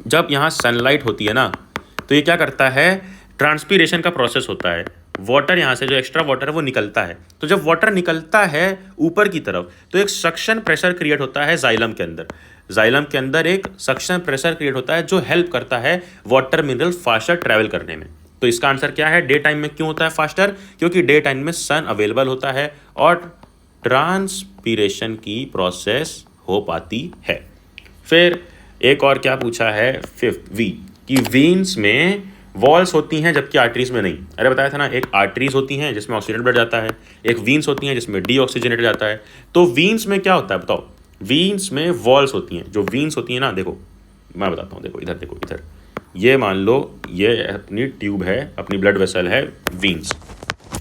जब यहाँ सनलाइट होती है ना तो ये क्या करता है, ट्रांसपीरेशन का प्रोसेस होता है। वाटर यहाँ से जो एक्स्ट्रा वाटर है वो निकलता है। तो जब वाटर निकलता है ऊपर की तरफ तो एक सक्शन प्रेशर क्रिएट होता है जाइलम के अंदर। जाइलम के अंदर एक सक्शन प्रेशर क्रिएट होता है जो हेल्प करता है वाटर मिनरल फास्टर ट्रैवल करने में। तो इसका आंसर क्या है, डे टाइम में क्यों होता है फास्टर, क्योंकि डे टाइम में सन अवेलेबल होता है और ट्रांसपीरेशन की प्रोसेस हो पाती है। फिर एक और क्या पूछा है, फिफ्थ वी, कि वीन्स में वॉल्स होती हैं जबकि आर्टरीज में नहीं। अरे बताया था ना, एक आर्टरीज होती हैं जिसमें ऑक्सीजन ब्लड जाता है, एक वीन्स होती हैं जिसमें डीऑक्सीजनेटेड जाता है। तो वीन्स में क्या होता है बताओ, वीन्स में वॉल्स होती हैं। जो वीन्स होती हैं ना, देखो मैं बताता हूँ, देखो इधर, देखो इधर, ये मान लो ये अपनी ट्यूब है, अपनी ब्लड वेसल है वीन्स।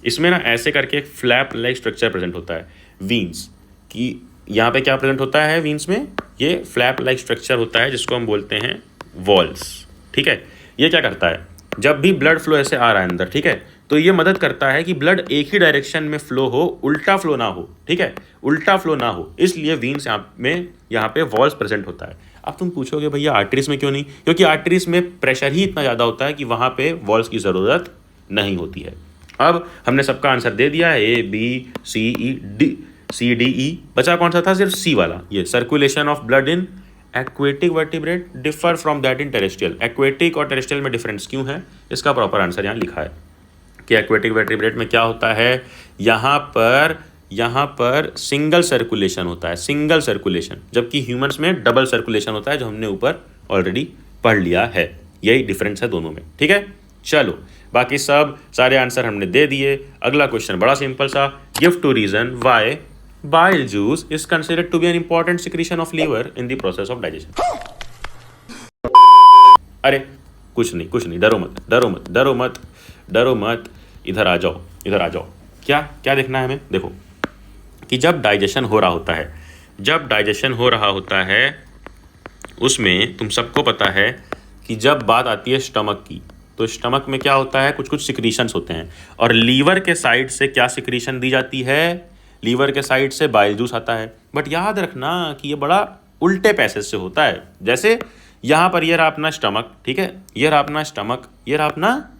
इसमें ना ऐसे करके एक फ्लैप लाइक स्ट्रक्चर प्रेजेंट होता है वीन्स की। यहाँ पे क्या प्रेजेंट होता है वीन्स में, ये फ्लैप लाइक स्ट्रक्चर होता है जिसको हम बोलते हैं वॉल्स, ठीक है। ये क्या करता है, जब भी ब्लड फ्लो ऐसे आ रहा है अंदर, ठीक है, तो ये मदद करता है कि ब्लड एक ही डायरेक्शन में फ्लो हो, उल्टा फ्लो ना हो, ठीक है, उल्टा फ्लो ना हो। इसलिए वीन्स यहाँ पे वॉल्स प्रेजेंट होता है। अब तुम पूछोगे भैया आर्टरीज में क्यों नहीं, क्योंकि आर्टरीज में प्रेशर ही इतना ज़्यादा होता है कि वहाँ पे वॉल्स की ज़रूरत नहीं होती है। अब हमने सबका आंसर दे दिया है, A B C D E, बचा कौन सा था, सिर्फ सी वाला। ये circulation of blood in aquatic vertebrate differ from that in terrestrial. Aquatic और टेरेस्ट्रियल में डिफरेंस क्यों है, इसका प्रॉपर आंसर यहाँ लिखा है कि एक्वेटिक वर्टिब्रेट में क्या होता है, यहाँ पर सिंगल सर्कुलेशन होता है, सिंगल सर्कुलेशन, जबकि ह्यूमंस में डबल सर्कुलेशन होता है, जो हमने ऊपर ऑलरेडी पढ़ लिया है। यही डिफरेंस है दोनों में, ठीक है। चलो बाकी सब सारे आंसर हमने दे दिए। अगला क्वेश्चन बड़ा सिंपल सा, give two reason why bile juice is considered to be an important secretion of liver in the process of digestion। अरे कुछ नहीं, डरो मत, इधर आ जाओ। क्या देखना है हमें, देखो कि जब डाइजेशन हो रहा होता है, उसमें तुम सबको पता है कि जब बात आती है स्टमक की, तो स्टमक में क्या होता है, कुछ सिक्रीशंस होते हैं। और लीवर के साइड से क्या सिक्रीशन दी जाती है, लीवर के साइड से बाइल जूस आता है। बट याद रखना कि ये बड़ा उल्टे पैसेज से होता है। जैसे यहाँ पर ये रहा अपना स्टमक, ठीक है, ये रहा अपना स्टमक, ये रहा अपना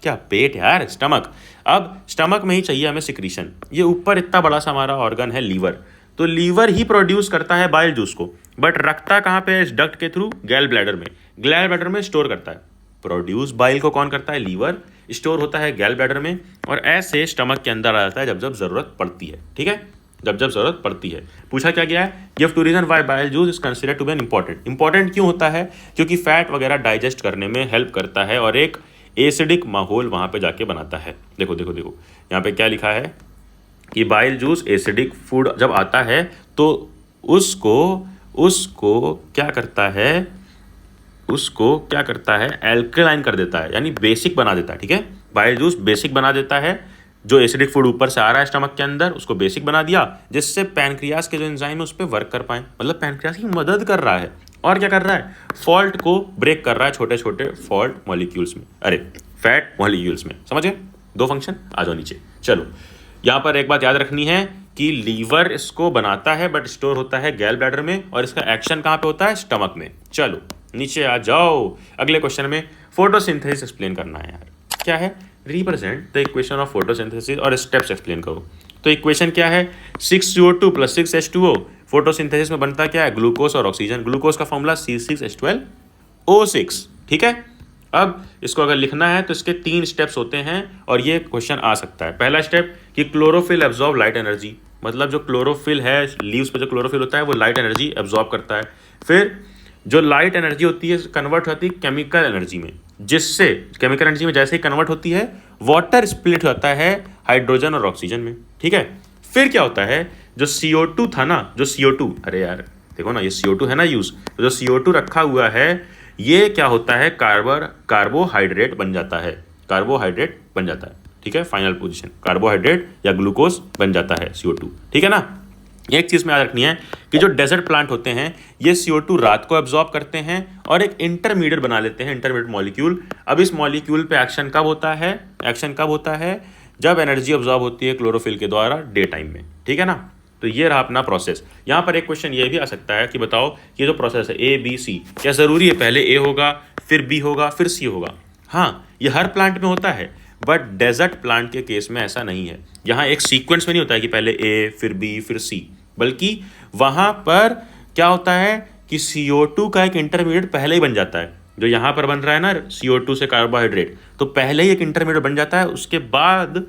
क्या, पेट यार, स्टमक। अब स्टमक में ही चाहिए हमें सिक्रीशन। ये ऊपर इतना बड़ा सा हमारा ऑर्गन है लीवर, तो लीवर ही प्रोड्यूस करता है बाइल जूस को, बट रखता कहाँ पे है, इस डक्ट के थ्रू गैल ब्लैडर में। गैल ब्लैडर में स्टोर करता है। प्रोड्यूस बाइल को कौन करता है, लीवर, स्टोर होता है गैल ब्लैडर में, और ऐसे स्टमक के अंदर आ जाता है जब ज़रूरत पड़ती है, ठीक है, जब ज़रूरत पड़ती है। पूछा क्या गया है, give two reason why bile juice is considered to be an important क्यों होता है, क्योंकि फैट वगैरह डाइजेस्ट करने में हेल्प करता है और एक एसिडिक माहौल वहाँ पे जाके बनाता है। देखो यहाँ पे क्या लिखा है कि बाइल जूस एसिडिक फूड जब आता है तो उसको क्या करता है, एल्कलाइन कर देता है, यानी बेसिक बना देता है, ठीक है। बाइल जूस बेसिक बना देता है, जो एसिडिक फूड ऊपर से आ रहा है स्टमक के अंदर उसको बेसिक बना दिया, जिससे पैनक्रियास के जो एंजाइम है उस पर वर्क कर पाए, मतलब पैनक्रियास की मदद कर रहा है। और क्या कर रहा है, फॉल्ट को ब्रेक कर रहा है, छोटे छोटे फॉल्ट मॉलिक्यूल्स में, फैट मॉलिक्यूल्स में। समझे, दो फंक्शन। आ जाओ नीचे। चलो यहाँ पर एक बात याद रखनी है कि लीवर इसको बनाता है बट स्टोर होता है गैल ब्लैडर में, और इसका एक्शन कहाँ पे होता है, स्टमक में। चलो नीचे आ जाओ। अगले क्वेश्चन में फोटोसिंथेसिस एक्सप्लेन करना है यार। क्या है, represent the equation of photosynthesis और स्टेप्स एक्सप्लेन करो। तो इक्वेशन क्या है, 6CO2 + 6H2O। फोटोसिंथेसिस में बनता क्या है, ग्लूकोज और ऑक्सीजन। ग्लूकोज का फॉर्मूला C6H12O6, ठीक है। अब इसको अगर लिखना है तो इसके 3 स्टेप्स होते हैं और ये क्वेश्चन आ सकता है। पहला स्टेप कि क्लोरोफिल एब्जॉर्ब लाइट एनर्जी, मतलब जो क्लोरोफिल है, लीव्स पे जो क्लोरोफिल होता है वो लाइट एनर्जी एब्जॉर्ब करता है। फिर जो लाइट एनर्जी होती है कन्वर्ट होती है केमिकल एनर्जी में, जिससे केमिकल एनर्जी में जैसे ही कन्वर्ट होती है वाटर स्प्लिट होता है हाइड्रोजन और ऑक्सीजन में, ठीक है। फिर क्या होता है, जो CO2 था ना, जो CO2, अरे यार देखो ना, ये CO2 है ना यूज, तो जो CO2 रखा हुआ है ये क्या होता है, कार्बोहाइड्रेट बन जाता है, कार्बोहाइड्रेट बन जाता है, ठीक है। फाइनल पोजीशन कार्बोहाइड्रेट या ग्लूकोज बन जाता है CO2, ठीक है ना। एक चीज़ में याद रखनी है कि जो डेजर्ट प्लांट होते हैं ये CO2 रात को एब्जॉर्ब करते हैं और एक इंटरमीडिएट बना लेते हैं, इंटरमीडिएट मॉलिक्यूल। अब इस मॉलिक्यूल पे एक्शन कब होता है, एक्शन कब होता है, जब एनर्जी एब्जॉर्ब होती है क्लोरोफिल के द्वारा डे टाइम में, ठीक है ना। तो ये रहा अपना प्रोसेस। यहाँ पर एक क्वेश्चन ये भी आ सकता है कि बताओ ये जो प्रोसेस है A B C, क्या ज़रूरी है पहले A होगा फिर B होगा फिर C होगा? हाँ, ये हर प्लांट में होता है, बट डेजर्ट प्लांट के केस में ऐसा नहीं है। यहाँ एक सीक्वेंस में नहीं होता है कि पहले A फिर B फिर C, बल्कि वहाँ पर क्या होता है कि CO2 का एक इंटरमीडिएट पहले ही बन जाता है। जो यहाँ पर बन रहा है ना CO2 से कार्बोहाइड्रेट, तो पहले ही एक इंटरमीडिएट बन जाता है, उसके बाद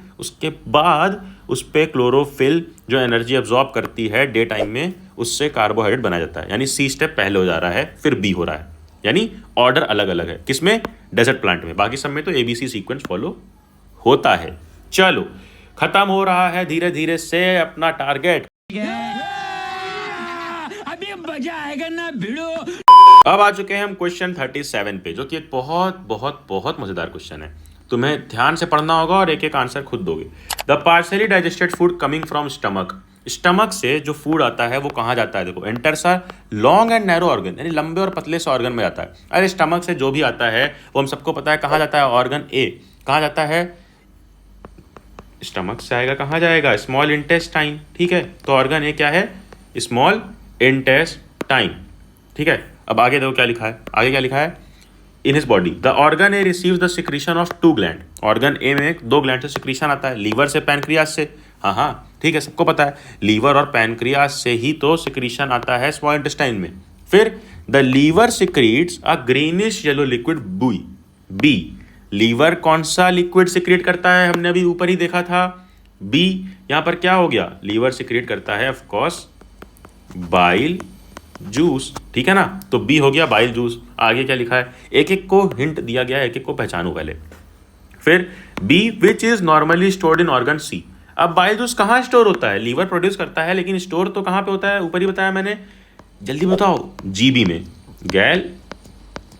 उस पर क्लोरोफिल जो एनर्जी एब्जॉर्ब करती है डे टाइम में, उससे कार्बोहाइड्रेट बनाया जाता है। यानी C स्टेप पहले हो जा रहा है फिर B हो रहा है, यानी ऑर्डर अलग अलग है। किसमें? डेजर्ट प्लांट में। बाकी सब में तो ABC सीक्वेंस फॉलो होता है। चलो, खत्म हो रहा है धीरे धीरे से अपना टारगेट। अभी मजा आएगा ना भिड़ो। अब आ चुके हैं हम क्वेश्चन 37 पे, जो कि एक बहुत बहुत बहुत मजेदार क्वेश्चन है। तुम्हें ध्यान से पढ़ना होगा और एक एक आंसर खुद दोगे। The partially digested food coming from stomach, stomach से जो फूड आता है वो कहाँ जाता है? देखो, enters are long and narrow organ, यानी लंबे और पतले से ऑर्गन में जाता है। अरे स्टमक से जो भी आता है वो हम सबको पता है कहाँ जाता है, ऑर्गन A। कहाँ जाता है? स्टमक से आएगा, कहाँ जाएगा? स्मॉल इंटेस्टाइन, ठीक है। तो ऑर्गन A क्या है? स्मॉल इंटेस्टाइन, ठीक है। अब आगे देखो क्या लिखा है, आगे क्या लिखा है, in his body the organ A receives the secretion of 2 gland. Organ A में 2 ग्लैंड से सिक्रीशन आता है, लीवर से, पैनक्रियास से। हाँ, ठीक है, सबको पता है लीवर और पैनक्रियास से ही तो सिक्रीशन आता है स्मॉल इंटेस्टाइन में। फिर the liver secretes a greenish yellow liquid B. Liver कौन सा लिक्विड सिक्रीट करता है? हमने अभी ऊपर ही देखा था बी। यहाँ पर क्या हो गया? लीवर सिक्रीट करता है ऑफ कोर्स बाइल जूस, ठीक है ना। तो बी हो गया बाइल जूस। आगे क्या लिखा है? एक एक को हिंट दिया गया है, एक एक को पहचानो पहले। फिर B which is normally stored in organ C. अब बाइल जूस कहाँ स्टोर होता है? लीवर प्रोड्यूस करता है, लेकिन स्टोर तो कहाँ पे होता है? ऊपर ही बताया मैंने, जल्दी बताओ। जीबी में, गैल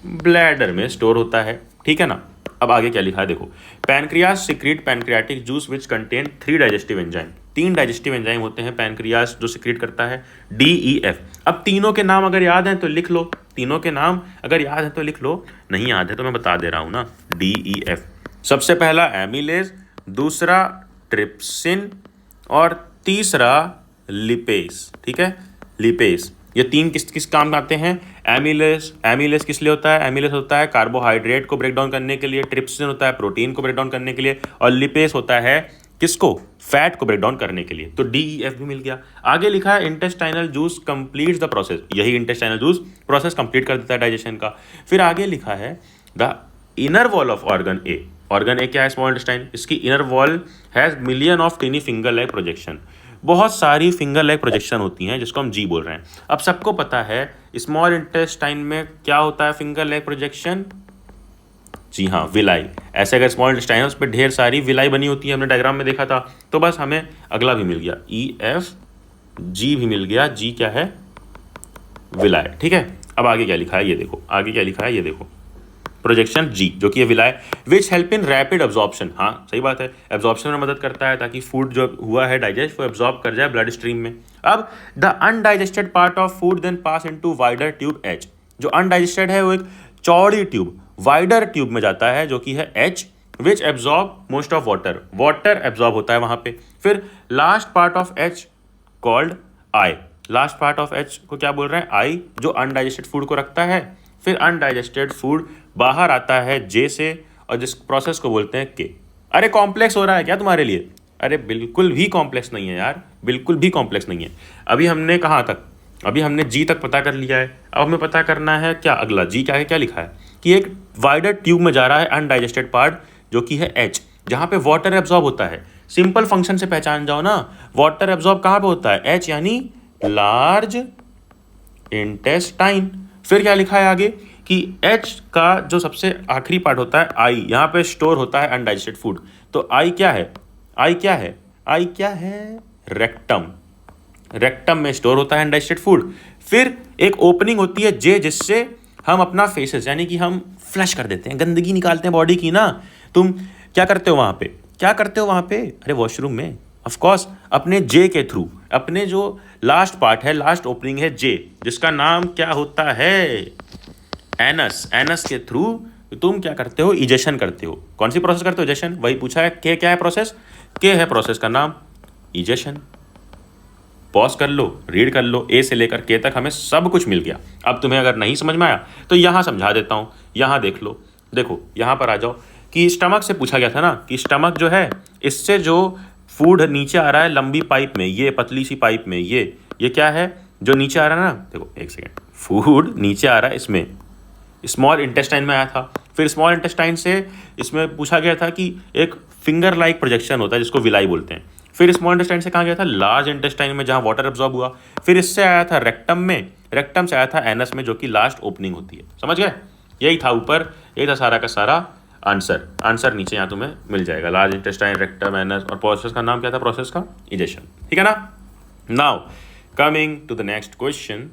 ब्लैडर में स्टोर होता है, ठीक है ना। अब आगे क्या लिखा है देखो, pancreas secrete pancreatic juice which contain 3 digestive enzyme. 3 digestive enzyme होते हैं पैनक्रियास जो सिक्रीट करता है, DEF। अब तीनों के नाम अगर याद हैं तो लिख लो, तीनों के नाम अगर याद है तो लिख लो, नहीं याद है तो मैं बता दे रहा हूँ ना। DEF, सबसे पहला एमिलेज, दूसरा ट्रिप्सिन और तीसरा लिपेस, ठीक है, लिपेस। ये 3 किस किस काम आते हैं? एमिलेस किस लिए होता है? एमिलेस होता है कार्बोहाइड्रेट को ब्रेक डाउन करने के लिए, ट्रिप्सिन होता है प्रोटीन को ब्रेक डाउन करने के लिए, और लिपेस होता है किसको? फैट को ब्रेक डाउन करने के लिए। तो DEF भी मिल गया। आगे लिखा है intestinal juice completes the process. यही इंटेस्टाइनल जूस प्रोसेस कंप्लीट कर देता है डाइजेशन का। फिर आगे लिखा है the inner wall of organ A. Organ A क्या है? Small intestine. इसकी inner wall has million of tiny finger like projection. बहुत सारी फिंगर लाइक प्रोजेक्शन होती हैं जिसको हम जी बोल रहे हैं। अब सबको पता है स्मॉल इंटेस्टाइन में क्या होता है फिंगर लाइक प्रोजेक्शन? जी हाँ, विलाई। ऐसे अगर स्मॉल इंटेस्टाइन है उस पर ढेर सारी विलाई बनी होती है, हमने डायग्राम में देखा था। तो बस हमें अगला भी मिल गया, EFG भी मिल गया। जी क्या है? विलाई, ठीक है। अब आगे क्या लिखा है ये देखो, आगे क्या लिखा है ये देखो, प्रोजेक्शन जी जो कि villi which help in rapid absorption. हाँ, सही बात है, एब्जॉर्प्शन में मदद करता है ताकि फूड जो हुआ है डाइजेस्ट वो एब्जॉर्ब कर जाए ब्लड स्ट्रीम में। अब the undigested part of food then pass into wider tube H। जो अनडाइजेस्टेड है वो एक चौड़ी ट्यूब, वाइडर ट्यूब में जाता है जो कि है H, which absorb most of water absorb होता है वहां पे। फिर last part of H called I। Last part of H को क्या बोल रहे हैं? I, जो अनडाइजेस्टेड फूड को रखता है। फिर अनडाइजेस्टेड फूड बाहर आता है J से, और जिस प्रोसेस को बोलते हैं K। अरे कॉम्प्लेक्स हो रहा है क्या तुम्हारे लिए? अरे बिल्कुल भी कॉम्प्लेक्स नहीं है यार, बिल्कुल भी कॉम्प्लेक्स नहीं है। अभी हमने कहाँ तक अभी हमने जी तक पता कर लिया है, अब हमें पता करना है क्या अगला। जी क्या है, क्या लिखा है कि एक वाइडर ट्यूब में जा रहा है अनडाइजेस्टेड पार्ट जो कि है एच, जहाँ पे वाटर एब्जॉर्ब होता है। सिंपल फंक्शन से पहचान जाओ ना, वाटर एब्जॉर्ब कहाँ पे होता है, एच यानी लार्ज इंटेस्टाइन। फिर क्या लिखा है आगे कि एच का जो सबसे आखिरी पार्ट होता है आई, यहाँ पे स्टोर होता है अनडाइजेस्टेड फूड। तो आई क्या है, आई क्या है, आई क्या है, रेक्टम। रेक्टम में स्टोर होता है अनडाइजेस्टेड फूड। फिर एक ओपनिंग होती है जे, जिससे हम अपना फेसेस यानी कि हम फ्लश कर देते हैं, गंदगी निकालते हैं बॉडी की ना। तुम क्या करते हो वहाँ पे, क्या करते हो वहाँ पे, अरे वॉशरूम में, ऑफ कोर्स अपने जे के थ्रू, अपने जो लास्ट पार्ट है, लास्ट ओपनिंग है जे, जिसका नाम क्या होता है, एनस। एनस के थ्रू तुम क्या करते हो, इजेशन करते हो। कौन सी प्रोसेस करते हो, इजेशन। वही पूछा है, के क्या है प्रोसेस, के है प्रोसेस का नाम इजेशन। पॉज कर लो, रीड कर लो, ए से लेकर के तक हमें सब कुछ मिल गया। अब तुम्हें अगर नहीं समझ में आया तो यहाँ समझा देता हूँ, यहाँ देख लो। देखो यहाँ पर आ जाओ कि स्टमक से पूछा गया था ना कि स्टमक जो है, इससे जो फूड नीचे आ रहा है लंबी पाइप में, ये पतली सी पाइप में, ये क्या है जो नीचे आ रहा है ना, देखो एक सेकेंड, फूड नीचे आ रहा है इसमें, स्मॉल इंटेस्टाइन में आया था। फिर स्मॉल इंटेस्टाइन से इसमें पूछा गया था कि एक फिंगर लाइक प्रोजेक्शन होता है जिसको विलाई बोलते हैं। फिर स्मॉल इंटेस्टाइन से कहाँ गया था, लार्ज इंटेस्टाइन में, जहाँ वाटर एब्जॉर्ब हुआ। फिर इससे आया था रेक्टम में, रेक्टम से आया था एनस में, जो कि लास्ट ओपनिंग होती है। समझ गए, यही था ऊपर, यही था सारा का सारा आंसर। आंसर नीचे यहाँ तुम्हें मिल जाएगा, लार्ज इंटेस्टाइन, रेक्टम, एनस, और प्रोसेस का नाम क्या था, प्रोसेस का इजेशन। ठीक है ना। Now coming to the next question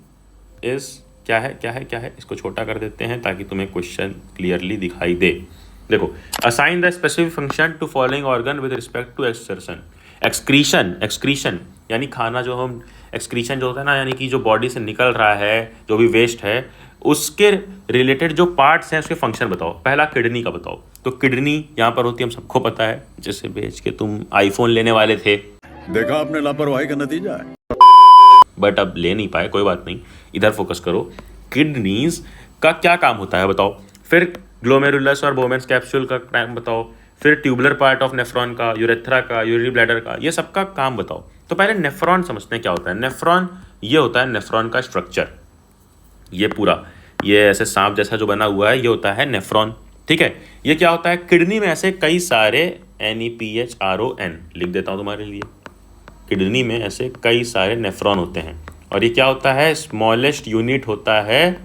is, क्या है क्या है क्या है, इसको छोटा कर देते हैं ताकि तुम्हें क्वेश्चन क्लियरली दिखाई दे। देखो, assign the specific function to following organ with respect to excretion. Excretion, excretion यानी खाना, जो हम एक्सक्रीशन जो होता है ना, यानी कि जो बॉडी से निकल रहा है, जो भी वेस्ट है, उसके रिलेटेड जो पार्ट्स हैं उसके फंक्शन बताओ। पहला किडनी का बताओ। तो किडनी यहाँ पर होती है, हम सबको पता है, जिसे बेच के तुम आईफोन लेने वाले थे, देखा आपने लापरवाही का नतीजा है। बट अब ले नहीं पाए, कोई बात नहीं, इधर फोकस करो। किडनीज का क्या काम होता है बताओ। फिर ग्लोमेरुलस और बोमेन्स कैप्सूल का काम बताओ। फिर ट्यूबुलर पार्ट ऑफ नेफ्रॉन का, यूरेथ्रा का, यूरिनरी ब्लैडर का, ये सब का काम बताओ। तो पहले नेफ्रॉन समझते हैं क्या होता है। नेफ्रॉन ये होता है नेफ्रॉन का स्ट्रक्चर, ये पूरा, ये ऐसे सांप जैसा जो बना हुआ है, ये होता है नेफ्रॉन। ठीक है, ये क्या होता है, किडनी में ऐसे कई सारे NEPHRON लिख देता हूँ तुम्हारे लिए। किडनी में ऐसे कई सारे नेफ्रॉन होते हैं, और ये क्या होता है, स्मॉलेस्ट यूनिट होता है,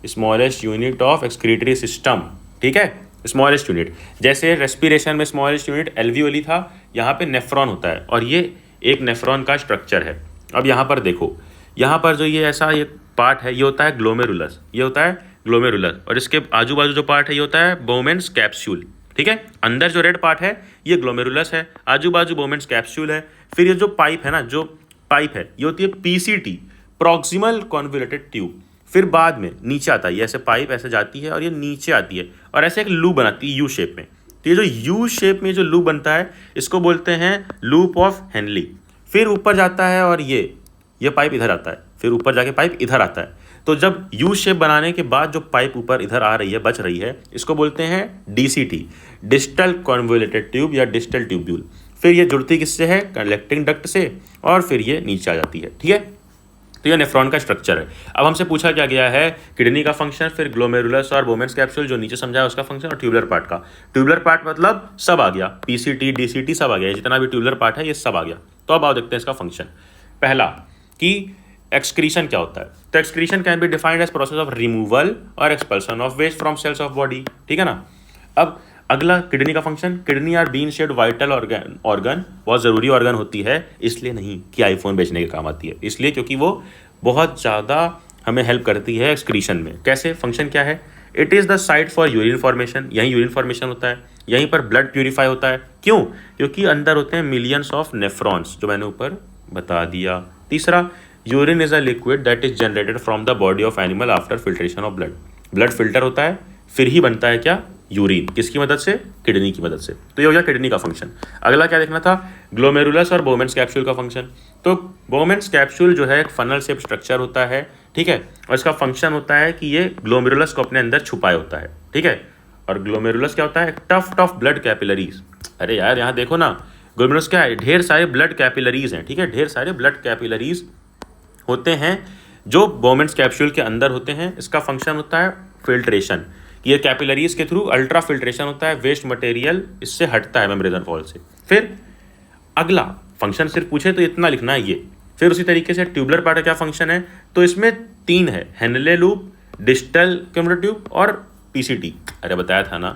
smallest unit of excretory system. ठीक है, स्मॉलेस्ट यूनिट, जैसे रेस्पिरेशन में स्मॉलेस्ट यूनिट एल्वियोली था, यहाँ पे नेफ्रॉन होता है, और ये एक नेफ्रॉन का स्ट्रक्चर है। अब यहाँ पर देखो, यहाँ पर जो ये ऐसा ये पार्ट है, ये होता है ग्लोमेरुलस, ये होता है ग्लोमेरुलस, और इसके आजू बाजू जो पार्ट है ये होता है बोमेन्स कैप्सूल। ठीक है, अंदर जो रेड पार्ट है ये ग्लोमेरुलस है, आजू बाजू बोमेन्स कैप्सूल है। फिर ये जो पाइप है ना, जो पाइप है, ये होती है PCT, प्रॉक्सिमल कॉन्वोल्यूटेड ट्यूब। फिर बाद में नीचे आता है, ये ऐसे पाइप ऐसे जाती है और ये नीचे आती है और ऐसे एक लूप बनाती है U शेप में। तो ये जो U शेप में जो लूप बनता है, इसको बोलते हैं लूप ऑफ हेनली। फिर ऊपर जाता है और ये पाइप इधर आता है, फिर ऊपर जाके पाइप इधर आता है। तो जब U शेप बनाने के बाद जो पाइप ऊपर इधर आ रही है, बच रही है, इसको बोलते हैं DCT, डिस्टल कॉन्वोल्यूटेड ट्यूब या डिस्टल ट्यूब्यूल। फिर ये जुड़ती किससे है, कलेक्टिंग डक्ट से, और फिर ये नीचे आ जाती है। ठीक है, तो ये नेफ्रॉन का स्ट्रक्चर है। अब हमसे पूछा क्या गया है, किडनी का फंक्शन, फिर ग्लोमेरुलस और बोमेन्स कैप्सूल जो नीचे समझा है उसका फंक्शन, और ट्यूबुलर पार्ट का। ट्यूबुलर पार्ट मतलब सब आ गया, PCT DCT सब आ गया, जितना भी ट्यूबुलर पार्ट है ये सब आ गया। तो अब आओ देखते हैं इसका फंक्शन। पहला कि एक्सक्रीशन क्या होता है। तो excretion can be defined as process of removal और expulsion of waste from cells of body. ठीक है ना। अब अगला किडनी का function, kidney are been shed vital organ, बहुत ज़रूरी ऑर्गन होती है, इसलिए नहीं कि आईफोन बेचने के काम आती है, इसलिए क्योंकि वो बहुत ज़्यादा हमें हेल्प करती है एक्सक्रीशन में। कैसे, फंक्शन क्या है, it is the site for urine formation, यहीं यूरिन फॉर्मेशन होता है, यहीं पर ब्लड प्यूरिफाई होता है। क्यों, क्योंकि अंदर होते हैं मिलियंस ऑफ नेफ्रॉन्स, जो मैंने ऊपर बता दिया। तीसरा, urine is a liquid that is generated from the body of animal after filtration of blood. Blood filter होता है, फिर ही बनता है क्या, यूरिन। किसकी मदद से, किडनी की मदद से। तो ये हो गया किडनी का फंक्शन। अगला क्या देखना था, ग्लोमेरुलस और बोमेन्स कैप्सूल का फंक्शन। तो बोमेन्स कैप्सूल जो है एक फनल शेप स्ट्रक्चर होता है, ठीक है, और इसका फंक्शन होता है कि ये ग्लोमेरुलस को अपने अंदर छुपाए होता है। ठीक है, और ग्लोमेरुलस क्या होता है, टफ्ट ऑफ ब्लड कैपिलरीज। अरे यार यहाँ देखो ना, ग्लोमेरुलस क्या है, ढेर सारे ब्लड कैपिलरीज हैं। ठीक है, ढेर सारे ब्लड कैपिलरीज होते हैं जो बोमेंट्स कैप्सूल के अंदर होते हैं, इसका फंक्शन होता है फिल्ट्रेशन। ये कैपिलरीज के थ्रू अल्ट्रा फिल्ट्रेशन होता है, वेस्ट मटेरियल इससे हटता है मेम्ब्रेन वॉल से। फिर अगला फंक्शन सिर्फ पूछे तो इतना लिखना है ये। फिर उसी तरीके से ट्यूबुलर पार्ट का क्या फंक्शन है, तो इसमें 3 है, हेनले लूप, डिस्टल क्यूमुलर ट्यूब और पीसीटी। अरे बताया था ना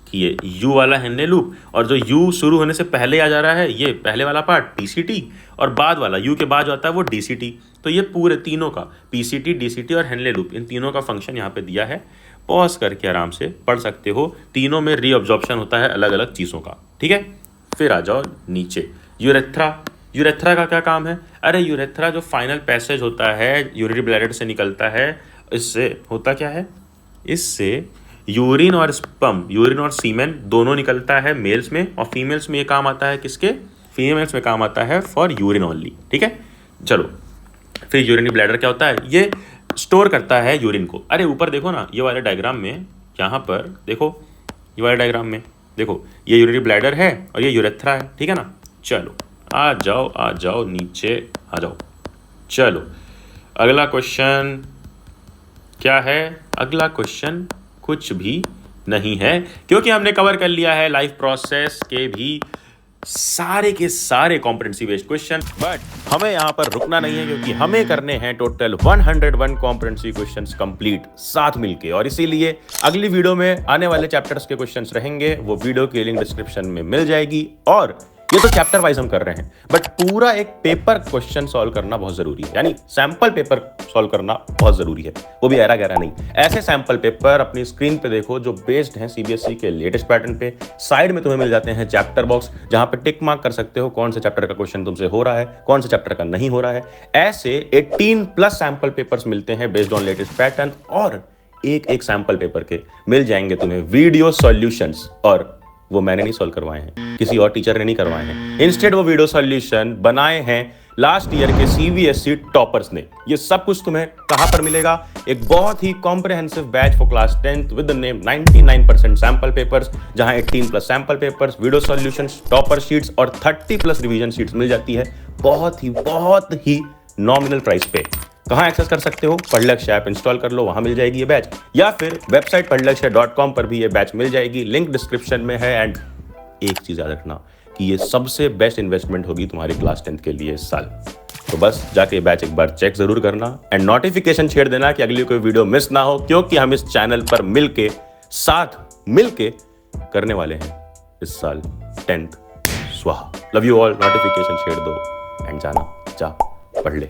कि ये यू वाला हेनले लूप, और जो यू शुरू होने से पहले आ जा रहा है ये पहले वाला पार्ट पीसीटी, और बाद वाला यू के बाद जो आता है वो डीसीटी। तो ये पूरे तीनों का पीसीटी, डीसीटी और हेनले लूप, इन तीनों का फंक्शन यहाँ पे दिया है। पॉज करके आराम से पढ़ सकते हो। तीनों में रीअब्जॉर्प्शन होता है अलग अलग चीज़ों का, ठीक है। फिर आ जाओ नीचे, यूरेथ्रा। यूरेथ्रा का क्या काम है? अरे यूरेथ्रा जो फाइनल पैसेज होता है यूरिनरी ब्लैडर से निकलता है, इससे होता क्या है, इससे यूरिन और स्पर्म, यूरिन और सीमेन दोनों निकलता है मेल्स में, और फीमेल्स में ये काम आता है किसके? फीमेल्स में काम आता है फॉर यूरिन ओनली, ठीक है। चलो फिर यूरिनरी ब्लैडर क्या होता है? ये स्टोर करता है यूरिन को। अरे ऊपर देखो ना, ये वाले डायग्राम में, यहाँ पर देखो, ये वाले डायग्राम में देखो, ये यूरिनरी ब्लैडर है और ये यूरेथ्रा है, ठीक है ना। चलो आ जाओ नीचे आ जाओ। चलो अगला क्वेश्चन क्या है? अगला क्वेश्चन कुछ भी नहीं है, क्योंकि हमने कवर कर लिया है लाइफ प्रोसेस के भी सारे के सारे कॉम्पिटेंसी बेस्ड क्वेश्चन। बट हमें यहाँ पर रुकना नहीं है, क्योंकि हमें करने हैं टोटल 101 कॉम्पिटेंसी क्वेश्चंस कंप्लीट साथ मिलके, और इसीलिए अगली वीडियो में आने वाले चैप्टर्स के क्वेश्चंस रहेंगे, वो वीडियो की लिंक डिस्क्रिप्शन में मिल जाएगी। और ये तो चैप्टर वाइज हम कर रहे हैं, बट पूरा एक पेपर क्वेश्चन सॉल्व करना बहुत जरूरी है, यानी सैंपल पेपर सॉल्व करना बहुत जरूरी है, वो भी गहरा गहरा नहीं। ऐसे सैंपल पेपर अपनी स्क्रीन पे देखो जो बेस्ड हैं सीबीएसई के लेटेस्ट पैटर्न पे। साइड में तुम्हें मिल जाते हैं चैप्टर बॉक्स, जहां पे टिक मार्क कर सकते हो कौन से चैप्टर का क्वेश्चन तुमसे हो रहा है, कौन से चैप्टर का नहीं हो रहा है। ऐसे 18+ सैंपल पेपर्स मिलते हैं बेस्ड ऑन लेटेस्ट पैटर्न, और एक सैंपल पेपर के मिल जाएंगे तुम्हें वीडियो सॉल्यूशंस, और वो मैंने नहीं सॉल्व करवाए हैं, किसी और टीचर ने नहीं करवाए हैं। इंस्टेड वो वीडियो सॉल्यूशन बनाए हैं लास्ट ईयर के सीबीएसई टॉपर्स ने। ये सब कुछ तुम्हें कहां पर मिलेगा? एक बहुत ही comprehensive batch for class 10th with the name 99% sample papers, जहां 18+ sample papers, video solutions, topper sheets और 30+ रिवीजन शीट्स मिल जाती है बहुत ही नॉमिनल प्राइस पे। कहाँ एक्सेस कर सकते हो? पढ़लक्ष्य ऐप इंस्टॉल कर लो, वहां मिल जाएगी ये बैच, या फिर वेबसाइट पढ़लक्ष्य.com पर भी ये बैच मिल जाएगी, लिंक डिस्क्रिप्शन में है। एंड एक चीज याद रखना कि ये सबसे बेस्ट इन्वेस्टमेंट होगी तुम्हारी क्लास 10th के लिए इस साल। तो बस जाके ये बैच एक बार चेक जरूर करना, एंड नोटिफिकेशन छेड़ देना कि अगली कोई वीडियो मिस ना हो, क्योंकि हम इस चैनल पर साथ मिलके करने वाले हैं इस साल 10th स्वाहा। Love you all. नोटिफिकेशन छेड़ दो एंड जा पढ़ ले।